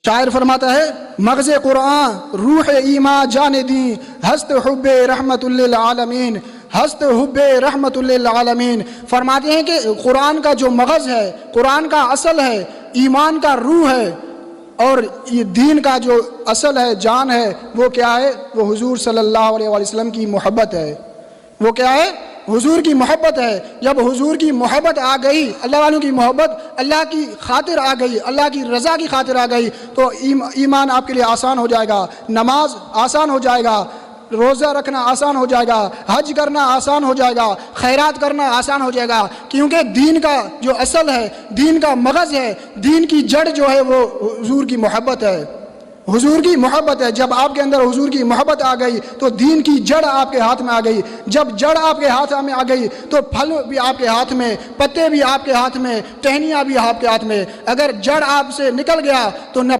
شاعر فرماتا ہے مغز قرآن روح ایمان جان دی ہست حب رحمت للعالمین، ہست حب رحمت للعالمین۔ فرماتے ہیں کہ قرآن کا جو مغز ہے، قرآن کا اصل ہے، ایمان کا روح ہے، اور یہ دین کا جو اصل ہے، جان ہے، وہ کیا ہے؟ وہ حضور صلی اللہ علیہ وسلم کی محبت ہے۔ وہ کیا ہے؟ حضور کی محبت ہے۔ جب حضور کی محبت آ گئی، اللہ والوں کی محبت اللہ کی خاطر آ گئی، اللہ کی رضا کی خاطر آ گئی، تو ایمان آپ کے لیے آسان ہو جائے گا، نماز آسان ہو جائے گا، روزہ رکھنا آسان ہو جائے گا، حج کرنا آسان ہو جائے گا، خیرات کرنا آسان ہو جائے گا، کیونکہ دین کا جو اصل ہے، دین کا مغز ہے، دین کی جڑ جو ہے وہ حضور کی محبت ہے، حضور کی محبت ہے۔ جب آپ کے اندر حضور کی محبت آ گئی تو دین کی جڑ آپ کے ہاتھ میں آ گئی۔ جب جڑ آپ کے ہاتھ میں آ گئی تو پھل بھی آپ کے ہاتھ میں، پتے بھی آپ کے ہاتھ میں، ٹہنیاں بھی آپ کے ہاتھ میں۔ اگر جڑ آپ سے نکل گیا تو نہ